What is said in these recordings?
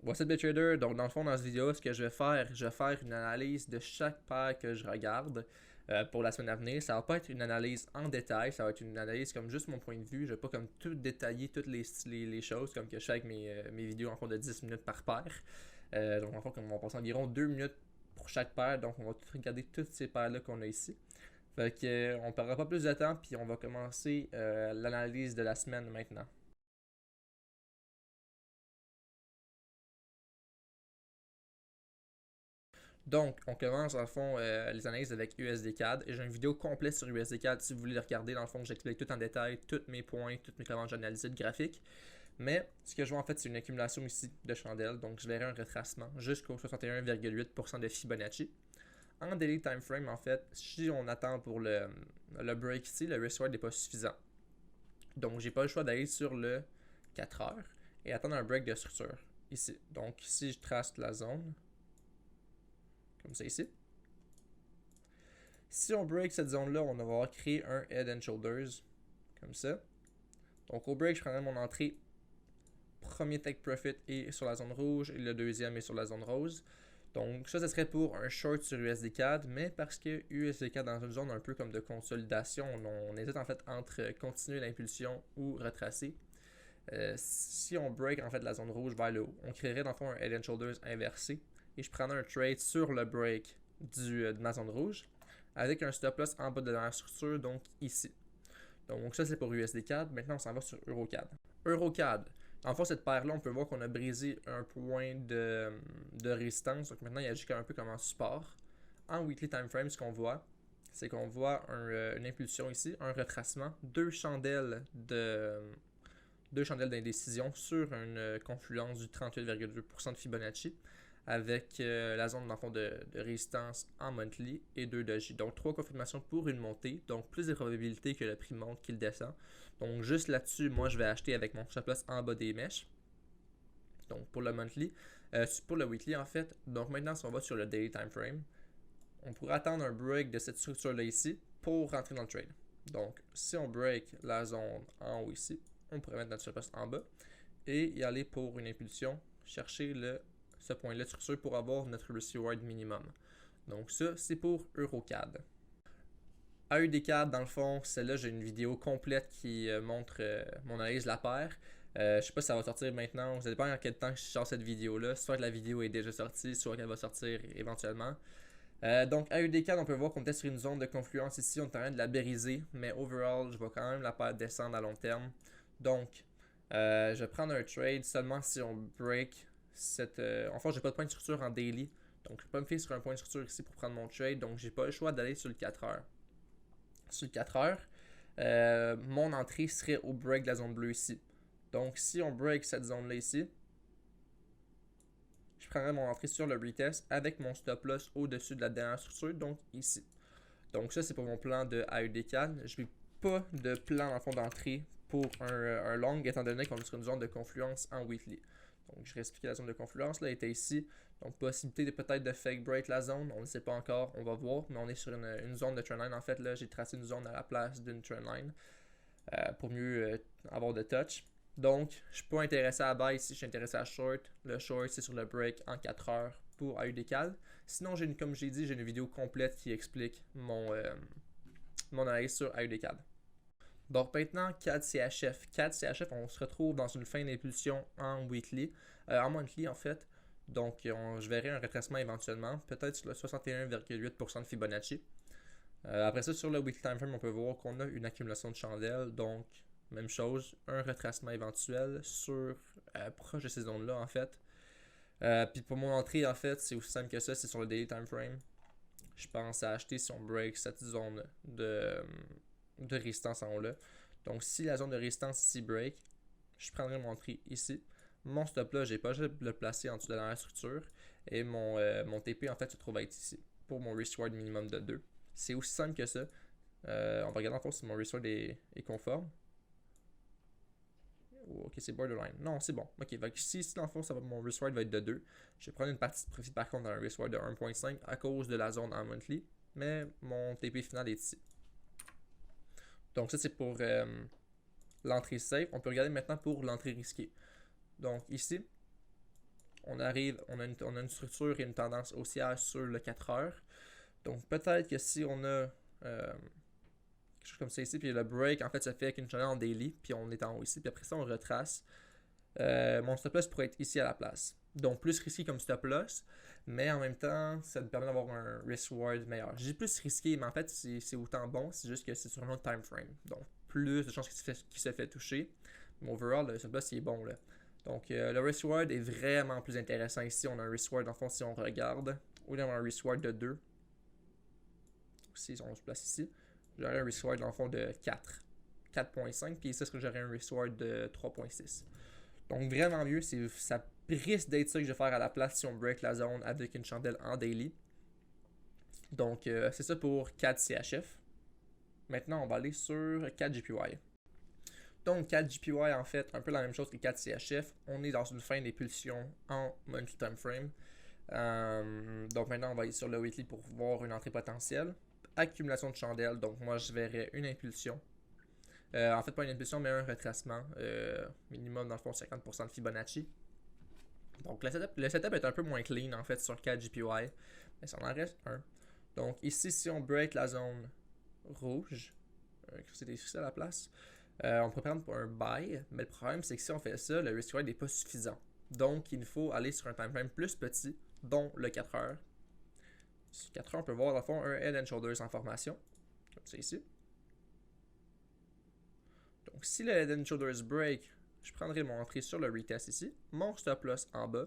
What's up, Trader? Donc, dans le fond, dans cette vidéo, ce que je vais faire une analyse de chaque paire que je regarde pour la semaine à venir. Ça va pas être une analyse en détail, ça va être une analyse comme juste mon point de vue. Je vais pas comme tout détailler toutes les choses comme que je fais avec mes vidéos en fond de 10 minutes par paire. Donc, en fond, comme on va passer environ 2 minutes pour chaque paire. Donc, on va tout regarder toutes ces paires-là qu'on a ici. Fait que, on perdra pas plus de temps, puis on va commencer l'analyse de la semaine maintenant. Donc, on commence en fond les analyses avec USD-CAD. Et j'ai une vidéo complète sur USD-CAD si vous voulez le regarder. Dans le fond, j'explique tout en détail, tous mes points, toutes mes commandes analysées de graphique. Mais ce que je vois en fait, c'est une accumulation ici de chandelles. Donc, je verrai un retracement jusqu'au 61,8% de Fibonacci. En daily time frame, en fait, si on attend pour le break ici, le risk reward n'est pas suffisant. Donc, j'ai pas le choix d'aller sur le 4 heures et attendre un break de structure ici. Donc, si je trace la zone, comme ça ici. Si on break cette zone-là, on va avoir créé un Head and Shoulders, comme ça. Donc au break, je prendrai mon entrée. Premier take profit est sur la zone rouge et le deuxième est sur la zone rose. Donc ça serait pour un short sur USD-CAD, mais parce que USD-CAD dans une zone un peu comme de consolidation, on hésite en fait entre continuer l'impulsion ou retracer. Si on break en fait la zone rouge vers le haut, on créerait dans le fond un Head and Shoulders inversé et je prendrais un trade sur le break de ma zone rouge avec un stop loss en bas de la structure, donc ici. Donc ça c'est pour USD-CAD. Maintenant on s'en va sur EuroCAD. EuroCAD. En fait, cette paire-là, on peut voir qu'on a brisé un point de résistance. Donc maintenant, il agit un peu comme un support. En weekly time frame, ce qu'on voit, c'est qu'on voit une impulsion ici, un retracement, deux chandelles d'indécision sur une confluence du 38,2% de Fibonacci avec la zone dans le fond de résistance en monthly et 2 doji. Donc 3 confirmations pour une montée, donc plus de probabilités que le prix monte qu'il descend. Donc juste là-dessus, moi je vais acheter avec mon stop loss en bas des mèches. Donc pour le monthly, pour le weekly en fait. Donc maintenant si on va sur le daily time frame, on pourrait attendre un break de cette structure là ici pour rentrer dans le trade. Donc si on break la zone en haut ici, on pourrait mettre notre stop loss en bas et y aller pour une impulsion, chercher ce point-là de structure pour avoir notre risk reward minimum. Donc ça, c'est pour EuroCAD. AUDCAD, dans le fond, celle-là, j'ai une vidéo complète qui montre mon analyse de la paire. Je sais pas si ça va sortir maintenant, ça dépend en quel temps je sors cette vidéo-là. Soit que la vidéo est déjà sortie, soit qu'elle va sortir éventuellement. Donc AUDCAD, on peut voir qu'on était sur une zone de confluence ici, on est en train de la bériser, mais overall, je vois quand même la paire descendre à long terme. Donc, je vais prendre un trade seulement si on break cette. Enfin, j'ai pas de point de structure en daily. Donc, je peux pas me fier sur un point de structure ici pour prendre mon trade. Donc, j'ai pas le choix d'aller sur le 4 heures. Sur le 4 heures, mon entrée serait au break de la zone bleue ici. Donc, si on break cette zone-là ici, je prendrai mon entrée sur le retest avec mon stop loss au-dessus de la dernière structure, donc ici. Donc, ça, c'est pour mon plan de AUDCAD. Je n'ai pas de plan dans le fond d'entrée pour un long, étant donné qu'on est sur une zone de confluence en weekly. Donc, je vais expliquer la zone de confluence, là, était ici. Donc, possibilité de peut-être de fake break la zone, on ne sait pas encore, on va voir, mais on est sur une zone de trendline. En fait, là, j'ai tracé une zone à la place d'une trendline pour mieux avoir de touch. Donc, je ne suis pas intéressé à buy ici, je suis intéressé à short. Le short, c'est sur le break en 4 heures pour AUDCAD. Sinon, comme j'ai dit, j'ai une vidéo complète qui explique mon analyse sur AUDCAD. Donc maintenant, CAD CHF. CAD CHF, on se retrouve dans une fin d'impulsion en weekly, en monthly en fait. Donc je verrai un retracement éventuellement, peut-être sur le 61,8% de Fibonacci. Après ça, sur le weekly time frame, on peut voir qu'on a une accumulation de chandelles. Donc, même chose, un retracement éventuel sur proche de ces zones-là en fait. Puis pour mon entrée, en fait, c'est aussi simple que ça, c'est sur le daily time frame. Je pense à acheter si on break cette zone de résistance en haut là. Donc si la zone de résistance ici break, je prendrai mon entrée ici. Mon stop là, j'ai pas juste le placer en dessous de la dernière structure. Et mon TP en fait se trouve à être ici pour mon risk reward minimum de 2. C'est aussi simple que ça. On va regarder encore si mon risk reward est conforme. Oh, ok, c'est borderline. Non, c'est bon. Ok, donc ici, dans le fond, mon risk reward va être de 2. Je vais prendre une partie de profit par contre dans un risk reward de 1.5 à cause de la zone en monthly. Mais mon TP final est ici. Donc ça, c'est pour l'entrée safe. On peut regarder maintenant pour l'entrée risquée. Donc ici, on a une structure et une tendance haussière sur le 4 heures. Donc peut-être que si on a quelque chose comme ça ici, puis le break en fait se fait avec une chandelle en daily, puis on est en haut ici, puis après ça on retrace. Mon stop loss pourrait être ici à la place. Donc plus risqué comme stop loss, mais en même temps ça me permet d'avoir un risk-reward meilleur. J'ai plus risqué, mais en fait c'est autant bon, c'est juste que c'est sur un autre time frame. Donc plus de chances qu'il se fait toucher. Mais overall, le stop loss il est bon là. Donc le risk-reward est vraiment plus intéressant ici. On a un risk-reward en fond si on regarde. Ou on a un risk-reward de 2. Si on se place ici, j'aurais un risk-reward dans le fond de 4. 4.5, puis ici, j'aurais un risk-reward de 3.6. Donc vraiment mieux, ça risque d'être ça que je vais faire à la place si on break la zone avec une chandelle en daily. Donc c'est ça pour 4 CHF. Maintenant, on va aller sur 4 JPY. Donc 4 JPY, en fait, un peu la même chose que 4 CHF. On est dans une fin d'impulsion en monthly time frame. Donc maintenant, on va aller sur le weekly pour voir une entrée potentielle. Accumulation de chandelles, donc moi je verrais une impulsion. En fait, pas une impulsion, mais un retracement. Minimum, dans le fond, 50% de Fibonacci. Donc le setup est un peu moins clean en fait sur 4 JPY, mais ça en reste un. Donc ici, si on break la zone rouge, c'est écrit ça à la place, on pourrait prendre pour un buy, mais le problème c'est que si on fait ça, le risk reward n'est pas suffisant. Donc il nous faut aller sur un time frame plus petit, dont le 4 heures. Sur 4 heures, on peut voir dans le fond un Head and Shoulders en formation, comme ça ici. Donc si le Head and Shoulders break, je prendrai mon entrée sur le retest ici, mon stop loss en bas,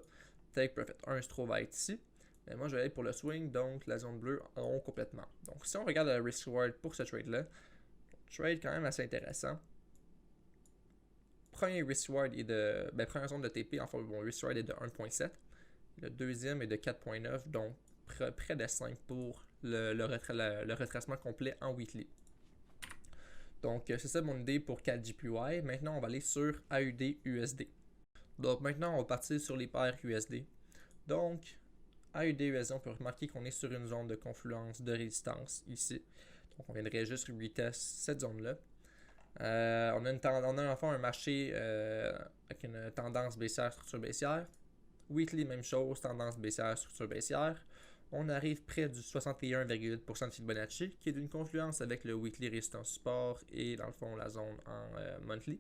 take profit 1 se trouve à être ici. Mais moi je vais aller pour le swing, donc la zone bleue en haut complètement. Donc si on regarde le risk reward pour ce trade-là, trade quand même assez intéressant. Premier risk reward est de. Première zone de TP, enfin mon risk reward est de 1.7. Le deuxième est de 4.9, donc près de 5 pour le retracement complet en weekly. Donc c'est ça mon idée pour 4 JPY. Maintenant on va aller sur AUD USD. Donc maintenant on va partir sur les paires USD. Donc AUD USD, on peut remarquer qu'on est sur une zone de confluence de résistance ici. Donc on viendrait juste retest cette zone-là. On a enfin un marché avec une tendance baissière, structure baissière. Weekly, même chose, tendance baissière, structure baissière. On arrive près du 61,8% de Fibonacci, qui est d'une confluence avec le weekly résistance support et dans le fond la zone en monthly.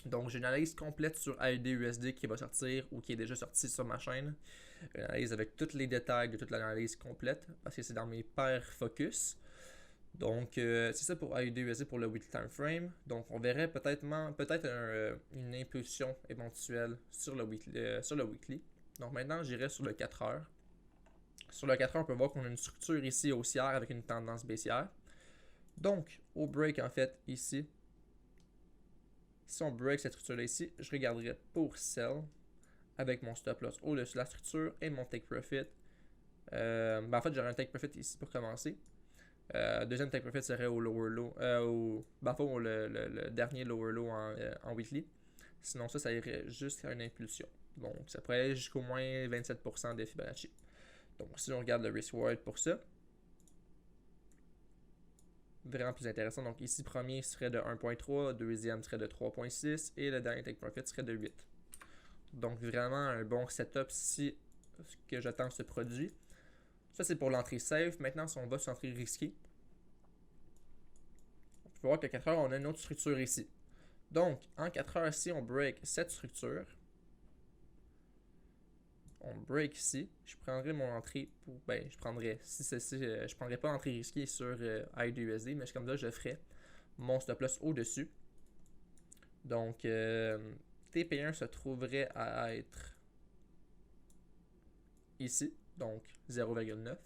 Donc j'ai une analyse complète sur AUD USD qui va sortir ou qui est déjà sortie sur ma chaîne. Une analyse avec tous les détails de toute l'analyse complète parce que c'est dans mes paires focus. Donc c'est ça pour AUD USD pour le weekly time frame. Donc on verrait peut-être une impulsion éventuelle sur le weekly. Donc maintenant j'irai sur le 4 heures. Sur le 4 heures, on peut voir qu'on a une structure ici haussière avec une tendance baissière. Donc au break en fait ici, si on break cette structure là ici, je regarderai pour sell avec mon stop loss au-dessus de la structure et mon take profit. En fait j'aurai un take profit ici pour commencer. Deuxième take profit serait au lower low, le dernier lower low en weekly. Sinon ça irait juste à une impulsion. Donc ça pourrait aller jusqu'au moins 27% de Fibonacci. Donc si on regarde le risk reward pour ça, vraiment plus intéressant. Donc ici premier serait de 1.3, deuxième serait de 3.6 et le dernier take profit serait de 8. Donc vraiment un bon setup si ce que j'attends se produit. Ça, c'est pour l'entrée safe. Maintenant, si on va sur l'entrée risquée, on peut voir qu'à 4 heures, on a une autre structure ici. Donc, en 4 heures, si on break cette structure, on break ici, je prendrai mon entrée pour. Je prendrai pas l'entrée risquée sur AUD/USD, mais comme ça, je ferai mon stop loss au-dessus. Donc, TP1 se trouverait à être ici. Donc 0,9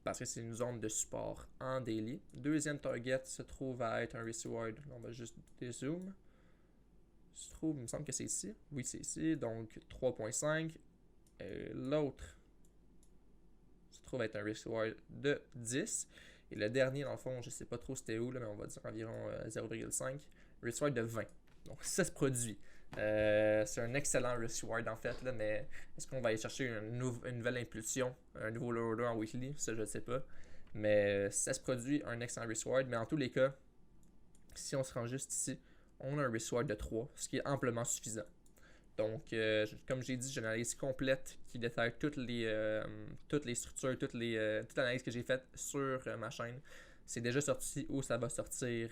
parce que c'est une zone de support en daily. Deuxième target se trouve à être un risk reward. On va juste dézoom. Il me semble que c'est ici. Oui, c'est ici. Donc 3.5. L'autre se trouve à être un risk reward de 10. Et le dernier, dans le fond, je ne sais pas trop c'était où, là, mais on va dire environ 0,5. Risk reward de 20. Donc ça se produit. C'est un excellent risk reward en fait, là, mais est-ce qu'on va aller chercher une nouvelle impulsion, un nouveau lower low en weekly? Ça, je ne sais pas. Mais ça se produit un excellent risk reward. Mais en tous les cas, si on se rend juste ici, on a un risk reward de 3, ce qui est amplement suffisant. Donc, comme j'ai dit, j'ai une analyse complète qui détaille toutes les structures, toute l'analyse que j'ai faite sur ma chaîne. C'est déjà sorti ou ça va sortir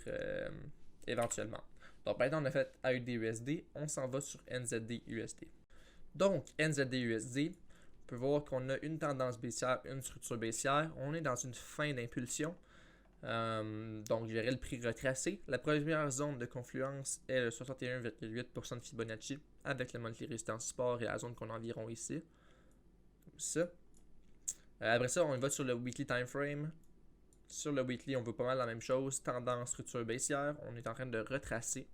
éventuellement. Donc, maintenant, on a fait AUD-USD, on s'en va sur NZD-USD. Donc, NZD-USD, on peut voir qu'on a une tendance baissière, une structure baissière. On est dans une fin d'impulsion. Donc, je verrai le prix retracé. La première zone de confluence est le 61,8% de Fibonacci avec le monthly resistance support et la zone qu'on a environ ici. Comme ça. Après ça, on va sur le weekly time frame. Sur le weekly, on voit pas mal la même chose. Tendance, structure baissière. On est en train de retracer.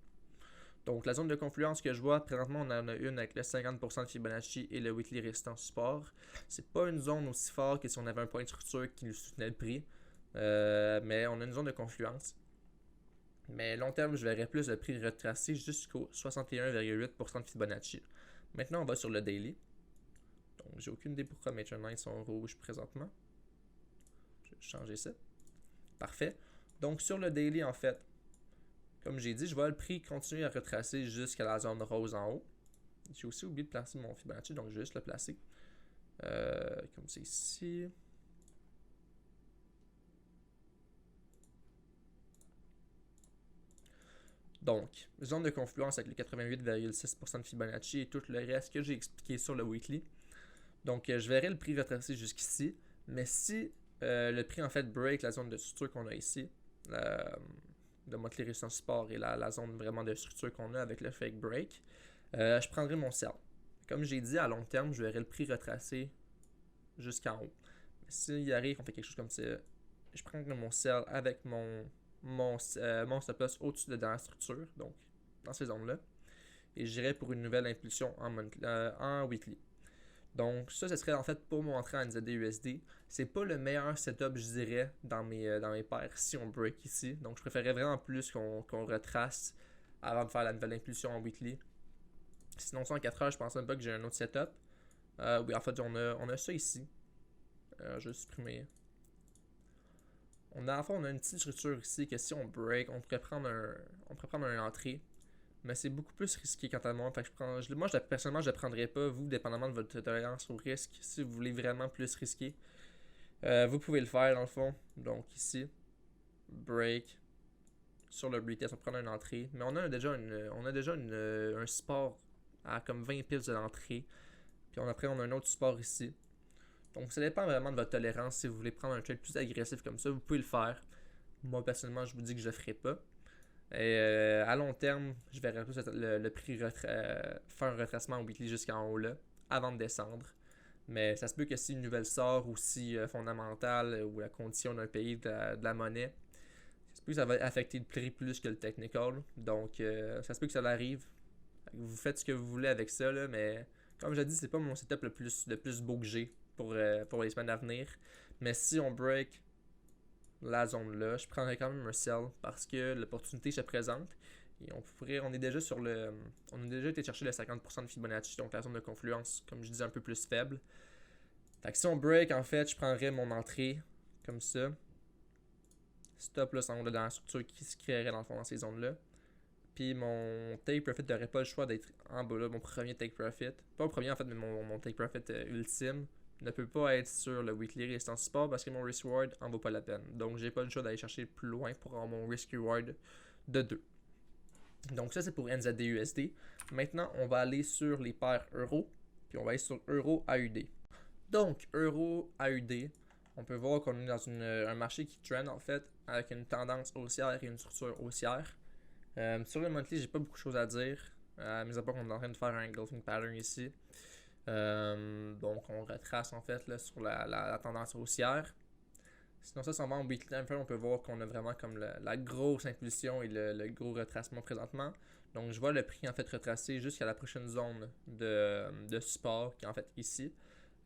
Donc, la zone de confluence que je vois, présentement, on en a une avec le 50% de Fibonacci et le weekly resistance support. C'est pas une zone aussi forte que si on avait un point de structure qui nous soutenait le prix. Mais on a une zone de confluence. Mais long terme, je verrais plus le prix retracé jusqu'au 61,8% de Fibonacci. Maintenant, on va sur le daily. Donc, j'ai aucune idée pourquoi mes trendlines sont rouges présentement. Je vais changer ça. Parfait. Donc, sur le daily, en fait, comme j'ai dit, je vois le prix continuer à retracer jusqu'à la zone rose en haut. J'ai aussi oublié de placer mon Fibonacci, donc je vais juste le placer. Comme c'est ici. Donc, zone de confluence avec le 88,6% de Fibonacci et tout le reste que j'ai expliqué sur le weekly. Donc, je verrai le prix retracer jusqu'ici. Mais si le prix en fait break la zone de structure qu'on a ici, le monthly resistance support et la zone vraiment de structure qu'on a avec le fake break, je prendrai mon sell. Comme j'ai dit, à long terme, je verrai le prix retracer jusqu'en haut. Mais s'il arrive, on fait quelque chose comme ça, je prendrai mon sell avec mon stop loss au-dessus de dans la structure, donc dans ces zones-là. Et j'irai pour une nouvelle impulsion en weekly. Donc ça, ce serait en fait pour mon entrée en NZD-USD. C'est pas le meilleur setup, je dirais, dans mes paires si on break ici. Donc je préférerais vraiment plus qu'on retrace avant de faire la nouvelle impulsion en weekly. Sinon, ça en 4 heures, je pense même pas que j'ai un autre setup. Oui, en fait, on a ça ici. Je vais supprimer. On a une petite structure ici que si on break, on pourrait prendre une entrée. Mais c'est beaucoup plus risqué quant à moi. Fait que personnellement, je ne le prendrais pas. Vous, dépendamment de votre tolérance au risque, si vous voulez vraiment plus risquer, vous pouvez le faire dans le fond. Donc ici, break. Sur le retest, on prend une entrée. Mais on a déjà un support à comme 20 pips de l'entrée. Puis après, on a un autre support ici. Donc ça dépend vraiment de votre tolérance. Si vous voulez prendre un trade plus agressif comme ça, vous pouvez le faire. Moi, personnellement, je vous dis que je ne le ferai pas. Et à long terme, je verrai plus le prix faire un retracement en weekly jusqu'en haut là, avant de descendre. Mais ça se peut que si une nouvelle sort ou si fondamentale ou la condition d'un pays de la monnaie, ça se peut que ça va affecter le prix plus que le technical. Donc ça se peut que ça arrive. Vous faites ce que vous voulez avec ça, là, mais comme je l'ai dit, c'est pas mon setup le plus beau que j'ai pour les semaines à venir. Mais si on break la zone là, je prendrais quand même un sell parce que l'opportunité se présente et on a déjà été chercher le 50% de Fibonacci, donc la zone de confluence, comme je disais, un peu plus faible. Fait que si on break, en fait, je prendrais mon entrée comme ça. Stop là, en haut dans la structure qui se créerait dans le fond dans ces zones là. Puis mon take profit n'aurait pas le choix d'être en bas là, mon premier take profit. Pas le premier en fait, mais mon take profit ultime ne peut pas être sur le weekly resistance support parce que mon risk reward en vaut pas la peine. Donc j'ai pas le choix d'aller chercher plus loin pour avoir mon risk reward de 2. Donc ça c'est pour NZD-USD. Maintenant on va aller sur les paires euro. Puis on va aller sur euro AUD. Donc euro AUD, on peut voir qu'on est dans un marché qui trend en fait avec une tendance haussière et une structure haussière. Sur le monthly, j'ai pas beaucoup de choses à dire. Mais à part qu'on est en train de faire un engulfing pattern ici. Donc on retrace en fait là, sur la tendance haussière. Sinon ça s'en va en weekly time frame, on peut voir qu'on a vraiment comme la grosse impulsion et le gros retracement présentement. Donc je vois le prix en fait retracé jusqu'à la prochaine zone de support qui est en fait ici.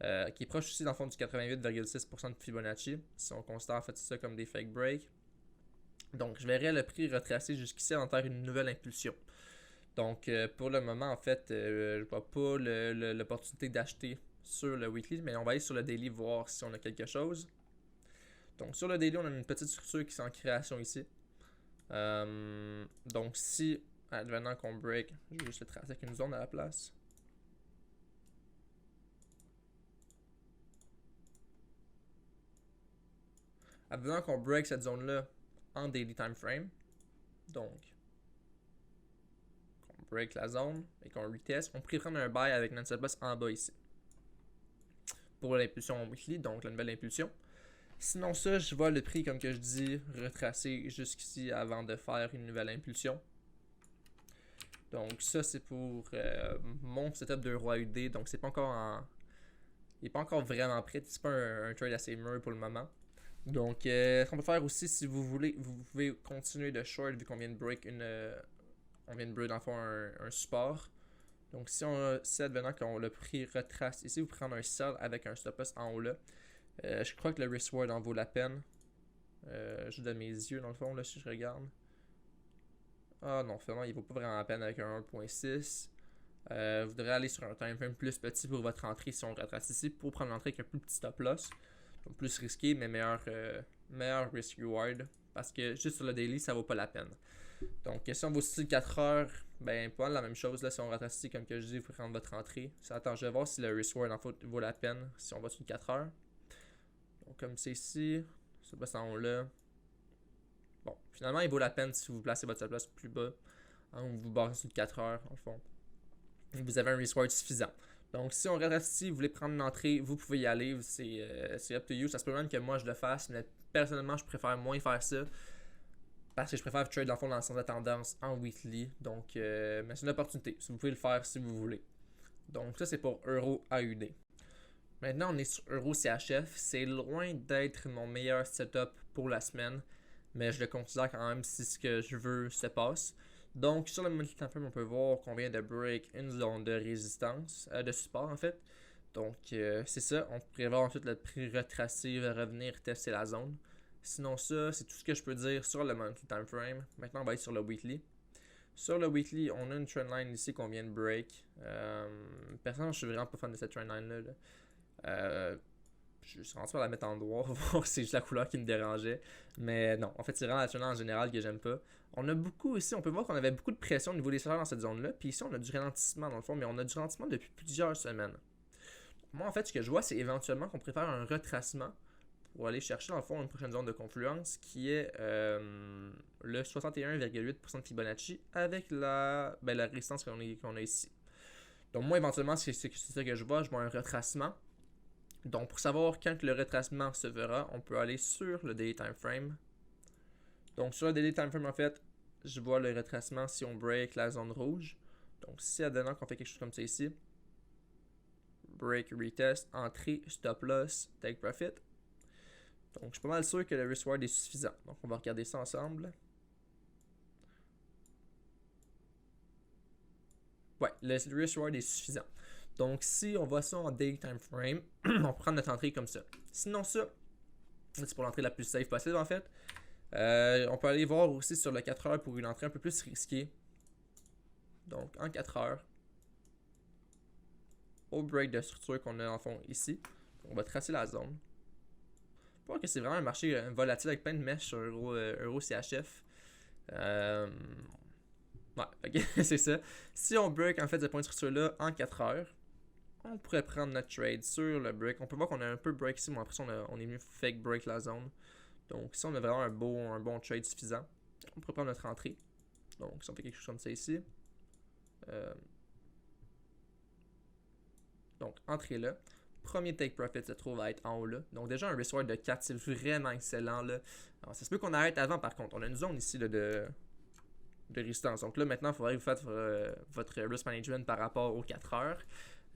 Qui est proche aussi dans le fond du 88,6% de Fibonacci. Si on considère en fait ça comme des fake breaks. Donc je verrai le prix retracé jusqu'ici avant de faire une nouvelle impulsion. Donc pour le moment en fait je vois pas l'opportunité d'acheter sur le weekly, mais on va aller sur le daily voir si on a quelque chose. Donc sur le daily on a une petite structure qui est en création ici. Donc si advenant qu'on break, je vais juste le tracer avec une zone à la place. Advenant qu'on break cette zone-là en daily time frame, donc qu'on break la zone et qu'on retest, on pourrait prendre un buy avec notre stop loss en bas ici. Pour l'impulsion weekly, donc la nouvelle impulsion. Sinon ça, je vois le prix, comme que je dis, retracer jusqu'ici avant de faire une nouvelle impulsion. Donc ça, c'est pour mon setup d'EuroAUD. Donc c'est pas encore en... Il n'est pas encore vraiment prêt. C'est pas un trade assez mûr pour le moment. Donc ce qu'on peut faire aussi, si vous voulez, vous pouvez continuer de short vu qu'on vient de break on vient de break dans le fond un support. Donc si advenant qu'on le prix retrace ici, vous prenez un sell avec un stop loss en haut là. Je crois que le risk reward en vaut la peine. Juste de mes yeux dans le fond là si je regarde. Ah non, finalement il vaut pas vraiment la peine avec un 1.6. Vous devrez aller sur un time frame plus petit pour votre entrée si on retrace ici pour prendre l'entrée avec un plus petit stop loss. Donc plus risqué mais meilleur risk reward. Parce que juste sur le daily ça vaut pas la peine. Donc si on vaut style 4 heures, ben pas la même chose là si on retrace ici comme que je dis, vous pouvez prendre votre entrée. Attends, je vais voir si le risk reward en fait vaut la peine si on va sur 4 heures. Donc comme c'est ici, ça passe en haut là. Bon, finalement il vaut la peine si vous placez votre stop loss plus bas. Hein, ou vous barrez sur 4 heures en fond. Vous avez un risk reward suffisant. Donc si on retrace ici, vous voulez prendre une entrée, vous pouvez y aller, c'est up to you. Ça se peut même que moi je le fasse, mais personnellement je préfère moins faire ça. Parce que je préfère trade dans le fond dans le sens de tendance en weekly. Donc mais c'est une opportunité. Si vous pouvez le faire si vous voulez. Donc ça c'est pour EuroAUD. Maintenant, on est sur EuroCHF. C'est loin d'être mon meilleur setup pour la semaine, mais je le considère quand même si ce que je veux se passe. Donc, sur le monthly time frame, on peut voir qu'on vient de break une zone de résistance, de support en fait. Donc, c'est ça. On pourrait voir ensuite le prix retracé va revenir tester la zone. Sinon, ça, c'est tout ce que je peux dire sur le monthly time frame. Maintenant, on va aller sur le weekly. Sur le weekly, on a une trendline ici qu'on vient de break. Personnellement, je suis vraiment pas fan de cette trendline là. Je suis rendu à la mettre en noir, voir si c'est juste la couleur qui me dérangeait. Mais non, en fait, c'est vraiment la trendline en général que j'aime pas. On a beaucoup ici, on peut voir qu'on avait beaucoup de pression au niveau des salaires dans cette zone-là. Puis ici, on a du ralentissement dans le fond, mais on a du ralentissement depuis plusieurs semaines. Moi, en fait, ce que je vois, c'est éventuellement qu'on préfère un retracement pour aller chercher dans le fond une prochaine zone de confluence qui est le 61,8% de Fibonacci avec la résistance qu'on a ici. Donc moi, éventuellement, c'est ça que je vois un retracement. Donc, pour savoir quand le retracement se verra, on peut aller sur le daily time frame. Donc, sur le daily time frame, en fait, je vois le retracement si on break la zone rouge. Donc, si advenant qu'on fait quelque chose comme ça ici, break, retest, entrée, stop loss, take profit. Donc, je suis pas mal sûr que le risk reward est suffisant. Donc, on va regarder ça ensemble. Ouais, le risk reward est suffisant. Donc, si on voit ça en daily time frame, on prend notre entrée comme ça. Sinon, ça, c'est pour l'entrée la plus safe possible en fait. On peut aller voir aussi sur le 4 heures pour une entrée un peu plus risquée. Donc, en 4 heures, au break de structure qu'on a en fond ici, on va tracer la zone. On voit que c'est vraiment un marché volatile avec plein de mèches sur EuroCHF. Ouais, ok, c'est ça. Si on break en fait ce point de structure là en 4 heures, on pourrait prendre notre trade sur le break. On peut voir qu'on a un peu break ici, mais après ça, on est mieux fake break la zone. Donc, si on a vraiment un bon trade suffisant, on pourrait prendre notre entrée. Donc, si on fait quelque chose comme ça ici. Donc, entrée là. Premier take profit se trouve à être en haut là. Donc, déjà, un risk reward de 4, c'est vraiment excellent là. Alors, ça se peut qu'on arrête avant par contre. On a une zone ici là, de résistance. Donc là, maintenant, il faudrait que vous fassiez votre risk management par rapport aux 4 heures.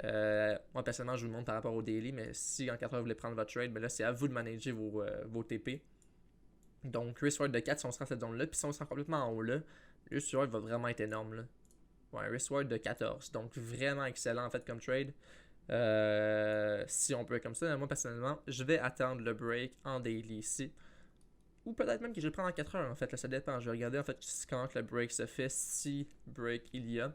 Moi personnellement je vous le montre par rapport au daily, mais si en 4 heures vous voulez prendre votre trade, ben là c'est à vous de manager vos TP. Donc risk reward de 4 si on se rend à cette zone là, puis si on se rend complètement en haut là, le risk reward va vraiment être énorme là. Ouais, un risk reward de 14, donc vraiment excellent en fait comme trade. Si on peut comme ça, moi personnellement je vais attendre le break en daily ici. Ou peut-être même que je vais le prendre en 4 heures en fait, là, ça dépend. Je vais regarder en fait quand le break se fait, si break il y a.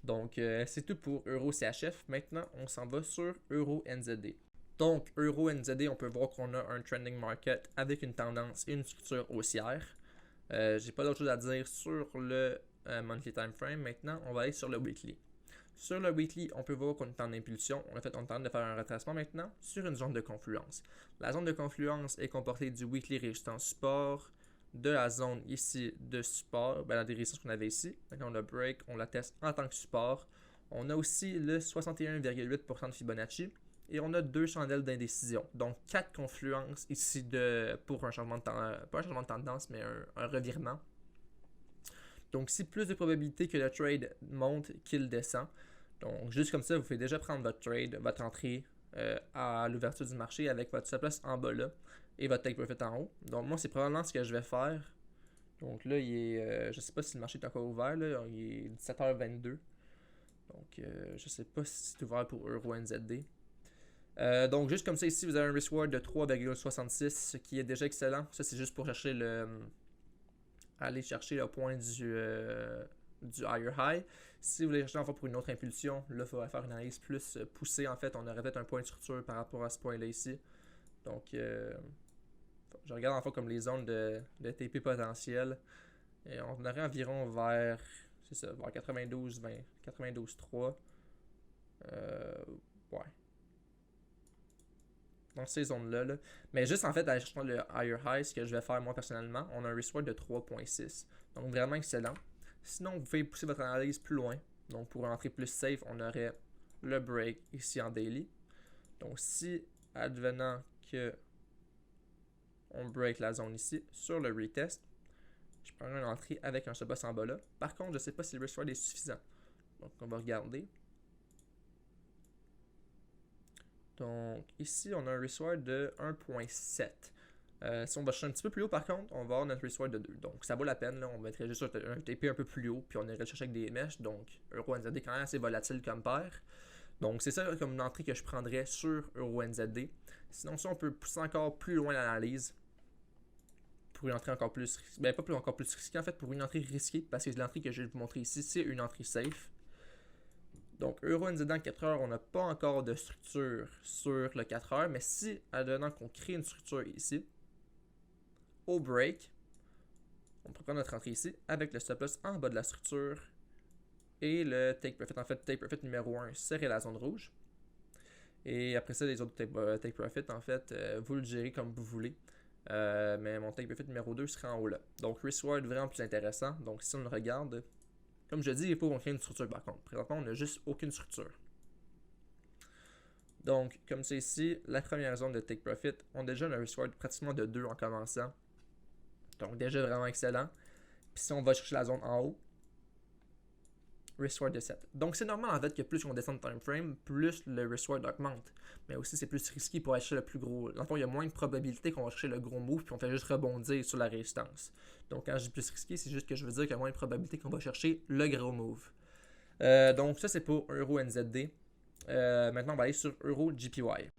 Donc, c'est tout pour EuroCHF. Maintenant, on s'en va sur EuroNZD. Donc, EuroNZD, on peut voir qu'on a un trending market avec une tendance et une structure haussière. J'ai pas d'autre chose à dire sur le monthly time frame. Maintenant, on va aller sur le weekly. Sur le weekly, on peut voir qu'on est en impulsion. On est en train de faire un retracement maintenant sur une zone de confluence. La zone de confluence est comportée du weekly résistance support, de la zone ici de support, la des résistances qu'on avait ici. Maintenant, on a break, on la teste en tant que support. On a aussi le 61,8% de Fibonacci et on a 2 chandelles d'indécision. Donc 4 confluences ici pour un changement de tendance, pas un changement de tendance, mais un revirement. Donc ici, plus de probabilité que le trade monte qu'il descend. Donc juste comme ça, vous pouvez déjà prendre votre trade, votre entrée à l'ouverture du marché avec votre stop loss en bas là et votre take profit en haut. Donc moi, c'est probablement ce que je vais faire. Donc là, je ne sais pas si le marché est encore ouvert, là, il est 17h22. Donc je ne sais pas si c'est ouvert pour EURUSD. Donc juste comme ça ici, vous avez un risk reward de 3,66, ce qui est déjà excellent. Ça, c'est juste pour chercher aller chercher le point du higher high. Si vous voulez chercher encore pour une autre impulsion, là, il faudrait faire une analyse plus poussée. En fait, on aurait peut-être un point de structure par rapport à ce point-là ici. Donc, je regarde enfin comme les zones de TP potentiel. Et on aurait environ vers 92, 20, 92, 3. Ouais. Dans ces zones-là. Là. Mais juste en fait, en cherchant le higher high, ce que je vais faire moi personnellement, on a un risk reward de 3.6. Donc vraiment excellent. Sinon, vous pouvez pousser votre analyse plus loin. Donc pour rentrer plus safe, on aurait le break ici en daily. Donc si, advenant que on break la zone ici, sur le retest, je prendrai une entrée avec un stop-loss en bas là. Par contre, je ne sais pas si le risk reward est suffisant. Donc on va regarder. Donc ici, on a un risk reward de 1.7. Si on va chercher un petit peu plus haut, par contre, on va avoir notre risk reward de 2. Donc ça vaut la peine. Là. On mettrait juste un TP un peu plus haut, puis on irait le chercher avec des mèches. Donc EURUSD est quand même assez volatile comme paire. Donc c'est ça comme une entrée que je prendrais sur EURUSD. Sinon, ça, on peut pousser encore plus loin l'analyse. Pour une entrée encore plus risquée. Ben, pas plus encore plus risquée, en fait, pour une entrée risquée, parce que l'entrée que je vais vous montrer ici, c'est une entrée safe. Donc, EURUSD en 4 heures, on n'a pas encore de structure sur le 4 heures, mais si, advenant qu'on crée une structure ici, au break, on peut prendre notre entrée ici avec le stop loss en bas de la structure et le take profit. En fait, take profit numéro 1 serait la zone rouge. Et après ça, les autres take profit, en fait, vous le gérez comme vous voulez. Mais mon take profit numéro 2 serait en haut là. Donc, risk reward vraiment plus intéressant. Donc, si on le regarde, comme je dis, il faut qu'on crée une structure par contre. Présentement, on n'a juste aucune structure. Donc, comme c'est ici, la première zone de take profit, on a déjà un risk reward pratiquement de 2 en commençant. Donc, déjà vraiment excellent. Puis si on va chercher la zone en haut, risk reward de 7. Donc, c'est normal en fait que plus on descend de time frame, plus le risk reward augmente. Mais aussi, c'est plus risqué pour acheter le plus gros. Dans le fond, il y a moins de probabilité qu'on va chercher le gros move, puis on fait juste rebondir sur la résistance. Donc, quand je dis plus risqué, c'est juste que je veux dire qu'il y a moins de probabilité qu'on va chercher le gros move. Donc, ça, c'est pour EURUSD. Maintenant, on va aller sur EUROJPY.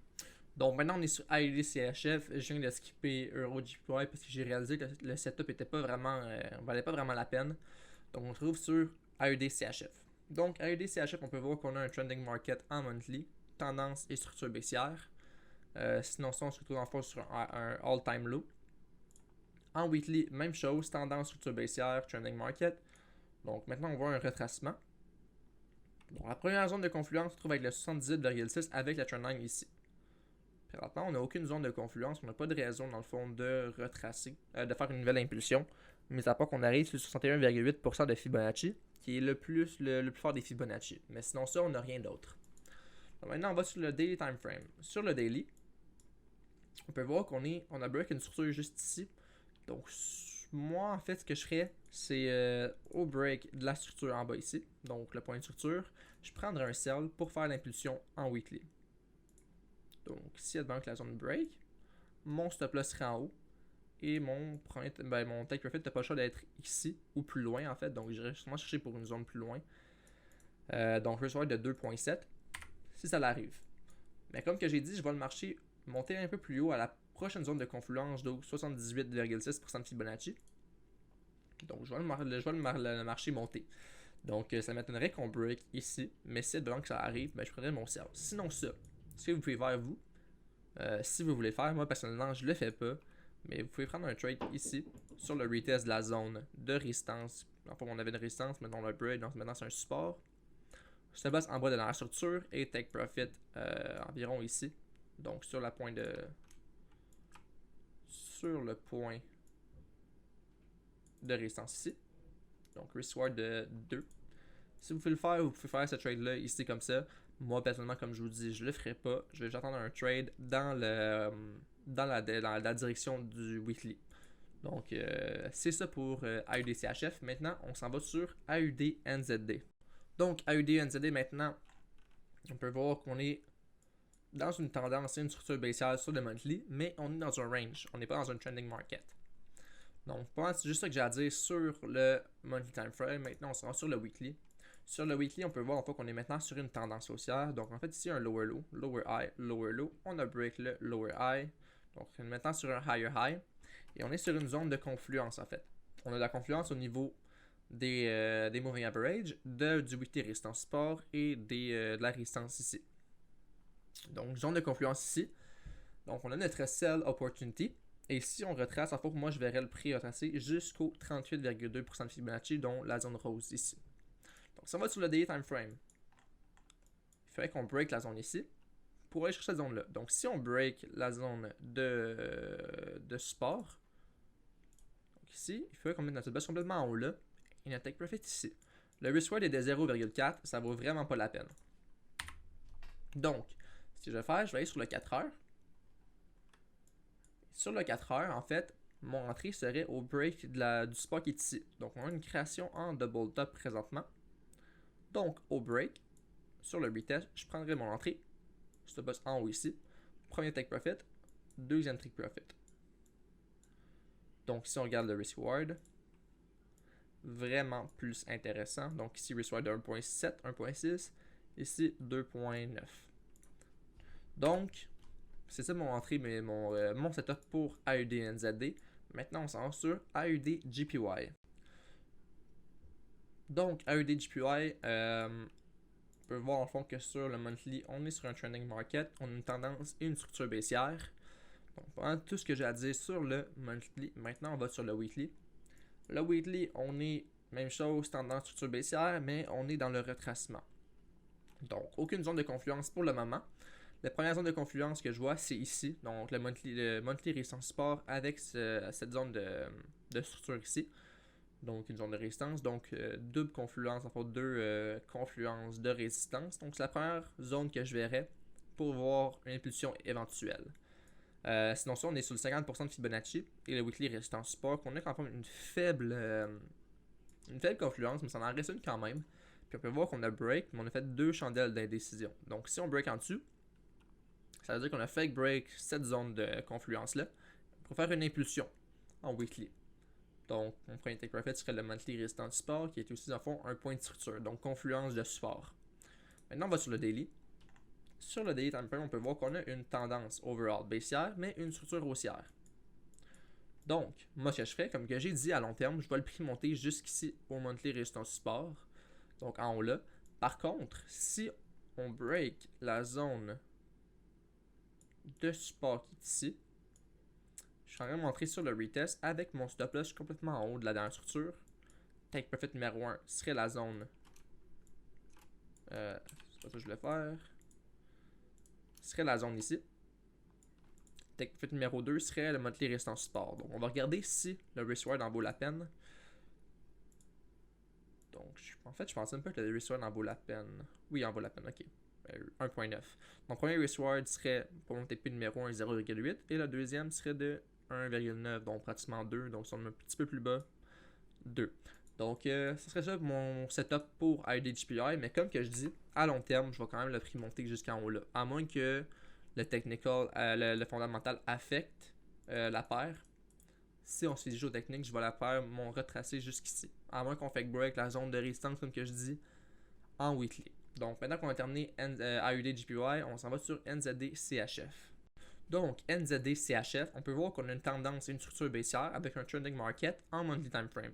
Donc maintenant on est sur AUD-CHF, je viens de skipper EUROJPY parce que j'ai réalisé que le setup était pas vraiment, valait pas vraiment la peine. Donc on se trouve sur AUD-CHF. Donc AUD-CHF, on peut voir qu'on a un trending market en monthly, tendance et structure baissière. Sinon ça on se retrouve en fait sur un all-time low. En weekly, même chose, tendance, structure baissière, trending market. Donc maintenant on voit un retracement. Bon, la première zone de confluence se trouve avec le 78,6 avec la trendline ici. Présentement, on n'a aucune zone de confluence, on n'a pas de raison dans le fond de retracer, de faire une nouvelle impulsion, mais à part qu'on arrive sur 61,8% de Fibonacci, qui est le plus fort des Fibonacci. Mais sinon ça, on n'a rien d'autre. Maintenant, on va sur le daily time frame. Sur le daily, on peut voir qu'on a break une structure juste ici. Donc moi, en fait, ce que je ferais, c'est au break de la structure en bas ici, donc le point de structure, je prendrais un sell pour faire l'impulsion en weekly. Donc ici, advenant que la zone break, mon stop loss serait en haut et mon take profit n'a pas le choix d'être ici ou plus loin en fait. Donc j'irai sûrement chercher pour une zone plus loin. Donc risk reward de 2.7 si ça l'arrive. Mais comme que j'ai dit, je vais le marcher monter un peu plus haut à la prochaine zone de confluence de 78,6% de Fibonacci. Donc je vais le marcher monter. Donc ça m'étonnerait qu'on break ici, mais si devant que ça arrive, je prendrais mon sell. Sinon ça, ce que vous pouvez faire vous, si vous voulez faire, moi personnellement je le fais pas, mais vous pouvez prendre un trade ici sur le retest de la zone de résistance. Enfin, on avait une résistance, maintenant on a break, donc maintenant c'est un support. stop loss en bas de la structure et take profit environ ici. Donc sur le point de résistance ici. Donc risk reward de 2. Si vous pouvez le faire, vous pouvez faire ce trade là ici comme ça. Moi personnellement, comme je vous dis, je le ferai pas. Je vais attendre un trade dans la direction du weekly. Donc c'est ça pour AUD-CHF. Maintenant, on s'en va sur AUD-NZD. Donc AUD-NZD maintenant, on peut voir qu'on est dans une tendance et une structure baissière sur le monthly, mais on est dans un range. On n'est pas dans un trending market. Donc, c'est juste ça que j'ai à dire sur le monthly time frame. Maintenant, on sera sur le weekly. Sur le weekly, on peut voir en fait qu'on est maintenant sur une tendance haussière. Donc, en fait, ici, un lower low, lower high, lower low. On a break le lower high. Donc, on est maintenant sur un higher high. Et on est sur une zone de confluence, en fait. On a de la confluence au niveau des moving average, du weekly résistance support et de la résistance ici. Donc, zone de confluence ici. Donc, on a notre sell opportunity. Et si on retrace, en fait, moi, je verrais le prix retracer jusqu'au 38,2% de Fibonacci, dont la zone rose ici. Donc, si on va sur le daily time frame, il faudrait qu'on break la zone ici pour aller chercher cette zone-là. Donc, si on break la zone de support, donc ici, il faudrait qu'on mette notre base complètement en haut là et notre take profit ici. Le risk reward est de 0,4, ça vaut vraiment pas la peine. Donc, ce que je vais faire, je vais aller sur le 4 heures. Sur le 4 heures, en fait, mon entrée serait au break du support qui est ici. Donc, on a une création en double top présentement. Donc, au break, sur le retest, je prendrai mon entrée. Stop loss en haut ici. Premier take profit, deuxième take profit. Donc, si on regarde le risk reward, vraiment plus intéressant. Donc, ici, risk reward de 1.7, 1.6. Ici, 2.9. Donc, c'est ça mon entrée, mais mon setup pour AUD-NZD. Maintenant, on s'en va sur AUD-JPY. Donc, AUD-JPY, on peut voir en fond que sur le monthly, on est sur un trending market. On a une tendance et une structure baissière. Donc, pendant tout ce que j'ai à dire sur le monthly, maintenant, on va sur le weekly. Le weekly, on est même chose, tendance, structure baissière, mais on est dans le retracement. Donc, aucune zone de confluence pour le moment. La première zone de confluence que je vois, c'est ici. Donc, le monthly résistance support avec cette zone de structure ici. Donc, une zone de résistance. Donc, double confluence, enfin deux confluences de résistance. Donc, c'est la première zone que je verrais pour voir une impulsion éventuelle. Sinon, ça, on est sur le 50% de Fibonacci et le weekly résistance support. On a quand même une faible confluence, mais ça en reste une quand même. Puis, on peut voir qu'on a break, mais on a fait deux chandelles d'indécision. Donc, si on break en dessous, ça veut dire qu'on a fake break cette zone de confluence-là pour faire une impulsion en weekly. Donc, mon premier take profit serait le monthly résistance support qui est aussi, en fond, un point de structure. Donc, confluence de support. Maintenant, on va sur le daily. Sur le daily time frame, on peut voir qu'on a une tendance overall baissière, mais une structure haussière. Donc, moi, ce que je ferais, comme que j'ai dit à long terme, je vois le prix monter jusqu'ici au monthly résistance support. Donc, en haut là. Par contre, si on break la zone de support qui est ici, je suis en train de montrer sur le retest avec mon stop loss complètement en haut de la dernière structure. Take profit numéro 1 serait la zone. C'est pas ça que je voulais faire. Serait la zone ici. Take profit numéro 2 serait le monthly résistance support. Donc on va regarder si le risk reward en vaut la peine. Donc en fait, je pensais même pas que le risk reward en vaut la peine. Oui, il en vaut la peine, ok. 1.9. Mon premier risk reward serait pour mon TP numéro 1 0,8 et le deuxième serait de 1,9, donc pratiquement 2, donc si on est un petit peu plus bas, 2. Donc ce serait ça mon setup pour AUD-JPY, mais comme que je dis, à long terme, je vais quand même le prix monter jusqu'en haut là, à moins que le technical, le fondamental affecte la paire. Si on se fait géotechnique, je vais la paire mon retracer jusqu'ici, à moins qu'on fait break la zone de résistance comme que je dis en weekly. Donc maintenant qu'on a terminé AUD-JPY, on s'en va sur NZD-CHF. Donc, NZD-CHF, on peut voir qu'on a une tendance et une structure baissière avec un trending market en monthly time frame.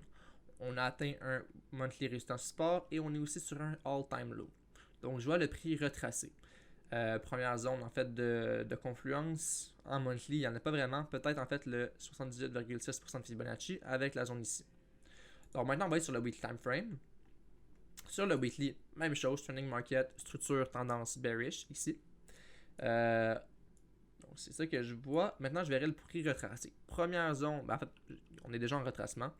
On a atteint un monthly résistance support et on est aussi sur un all-time low. Donc, je vois le prix retracé. Première zone en fait de confluence en monthly, il n'y en a pas vraiment. Peut-être en fait le 78,6% de Fibonacci avec la zone ici. Donc maintenant, on va aller sur le weekly time frame. Sur le weekly, même chose, trending market, structure, tendance bearish ici. Donc c'est ça que je vois. Maintenant, je verrai le prix retracé. Première zone, en fait, on est déjà en retracement.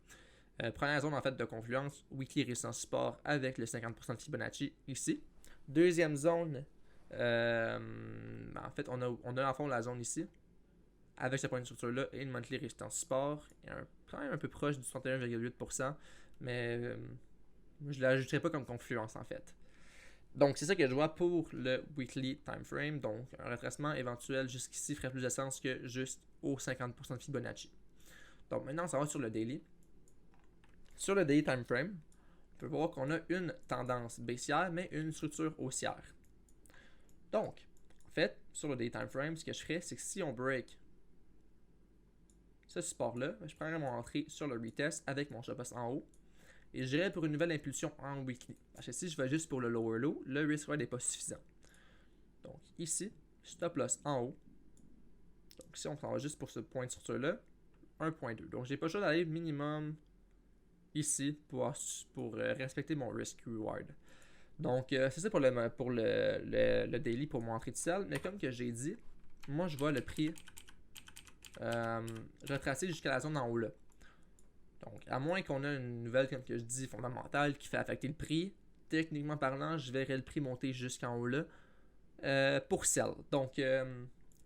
Première zone en fait de confluence, weekly résistance support avec le 50% de Fibonacci ici. Deuxième zone, en fait, on a en fond la zone ici, avec ce point de structure-là et une monthly résistance support, quand même un peu proche du 61,8%, mais je ne l'ajouterai pas comme confluence en fait. Donc c'est ça que je vois pour le weekly time frame, donc un retracement éventuel jusqu'ici ferait plus de sens que juste au 50% de Fibonacci. Donc maintenant on s'en va sur le daily. Sur le daily time frame, on peut voir qu'on a une tendance baissière mais une structure haussière. Donc, en fait, sur le day time frame, ce que je ferais, c'est que si on break ce support-là, je prendrais mon entrée sur le retest avec mon stop loss en haut et j'irais pour une nouvelle impulsion en weekly. Parce que si je vais juste pour le lower low, le risk reward n'est pas suffisant. Donc ici, stop loss en haut. Donc ici, on s'en va juste pour ce point de structure-là, 1.2. Donc j'ai pas le choix d'aller minimum ici pour respecter mon risk reward. Donc, c'est ça pour le daily pour mon entrée de sel. Mais comme que j'ai dit, moi, je vois le prix retracer jusqu'à la zone en haut là. Donc, à moins qu'on ait une nouvelle, comme que je dis, fondamentale qui fait affecter le prix, techniquement parlant, je verrais le prix monter jusqu'en haut là pour sell. Donc,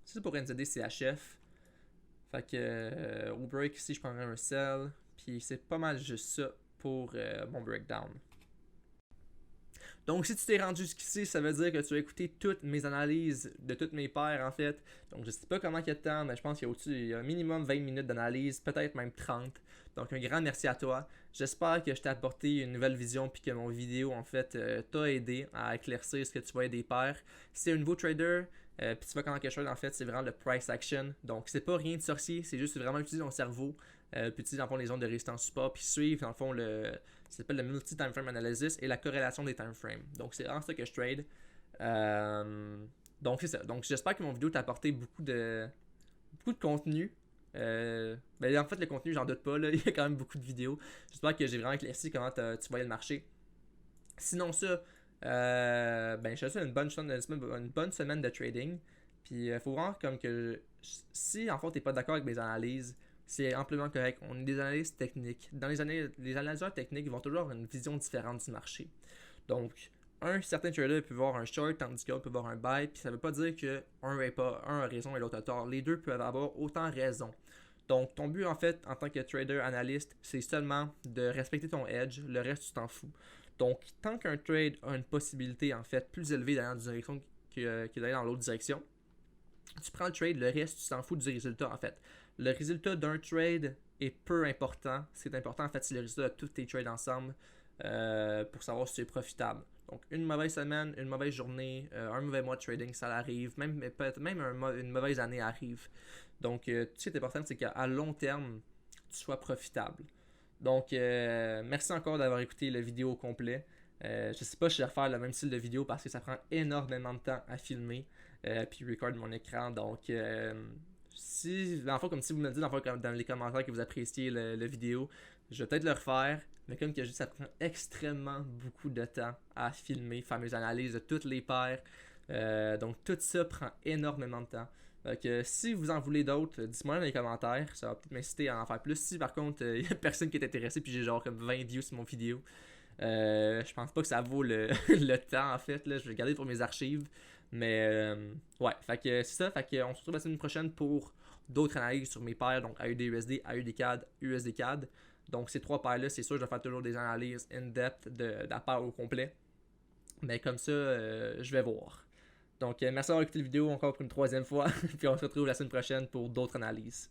c'est pour NZD CHF. Fait que au break ici, je prendrais un sell. Puis, c'est pas mal juste ça pour mon breakdown. Donc, si tu t'es rendu jusqu'ici, ça veut dire que tu as écouté toutes mes analyses de toutes mes paires, en fait. Donc, je ne sais pas comment il y a de temps, mais je pense qu'il y a un minimum 20 minutes d'analyse, peut-être même 30. Donc, un grand merci à toi. J'espère que je t'ai apporté une nouvelle vision puis que mon vidéo, en fait, t'a aidé à éclaircir ce que tu voyais des paires. Si tu es un nouveau trader, puis tu vois comment quelque chose, en fait, c'est vraiment le price action. Donc, c'est pas rien de sorcier, c'est juste vraiment utiliser ton cerveau, puis utiliser, dans le fond, les zones de résistance support, puis suivre, dans le fond, ça s'appelle le multi-time frame analysis et la corrélation des time frames. Donc, c'est vraiment ça que je trade. Donc, c'est ça. Donc, j'espère que mon vidéo t'a apporté beaucoup de contenu. En fait, le contenu, j'en doute pas. Là. Il y a quand même beaucoup de vidéos. J'espère que j'ai vraiment éclairci comment tu voyais le marché. Sinon, ça, je te souhaite une bonne semaine de trading. Puis, il faut voir comme que si, en fait, tu n'es pas d'accord avec mes analyses, c'est amplement correct. On est des analystes techniques. Les analyseurs techniques vont toujours avoir une vision différente du marché. Donc, un certain trader peut voir un short, tandis qu'un peut voir un buy, puis ça ne veut pas dire qu'un a raison et l'autre a tort. Les deux peuvent avoir autant raison. Donc, ton but, en fait, en tant que trader analyste, c'est seulement de respecter ton edge. Le reste, tu t'en fous. Donc, tant qu'un trade a une possibilité, en fait, plus élevée d'aller dans une direction que d'aller dans l'autre direction, tu prends le trade, le reste, tu t'en fous du résultat, en fait. Le résultat d'un trade est peu important. Ce qui est important, en fait, c'est le résultat de tous tes trades ensemble pour savoir si tu es profitable. Donc, une mauvaise semaine, une mauvaise journée, un mauvais mois de trading, ça arrive. Peut-être même une mauvaise année arrive. Donc, ce qui est important, c'est qu'à long terme, tu sois profitable. Donc, merci encore d'avoir écouté la vidéo au complet. Je ne sais pas si je vais refaire le même style de vidéo parce que ça prend énormément de temps à filmer puis record mon écran. Donc, comme si vous me dites dans les commentaires que vous appréciez la vidéo, je vais peut-être le refaire. Mais comme que je dis, ça prend extrêmement beaucoup de temps à filmer, faire mes analyses de toutes les paires. Donc, tout ça prend énormément de temps. Donc, si vous en voulez d'autres, dites-moi dans les commentaires. Ça va peut-être m'inciter à en faire plus. Si par contre, il n'y a personne qui est intéressé puis j'ai genre comme 20 views sur mon vidéo, je pense pas que ça vaut le temps en fait. Là. Je vais le garder pour mes archives. Mais ouais, fait que c'est ça. Fait que on se retrouve la semaine prochaine pour d'autres analyses sur mes paires. Donc AUD-USD, AUD-CAD, USD-CAD. Donc ces trois paires-là, c'est sûr, je vais faire toujours des analyses in-depth de la paire au complet. Mais comme ça, je vais voir. Donc merci d'avoir écouté la vidéo encore pour une troisième fois. Puis on se retrouve la semaine prochaine pour d'autres analyses.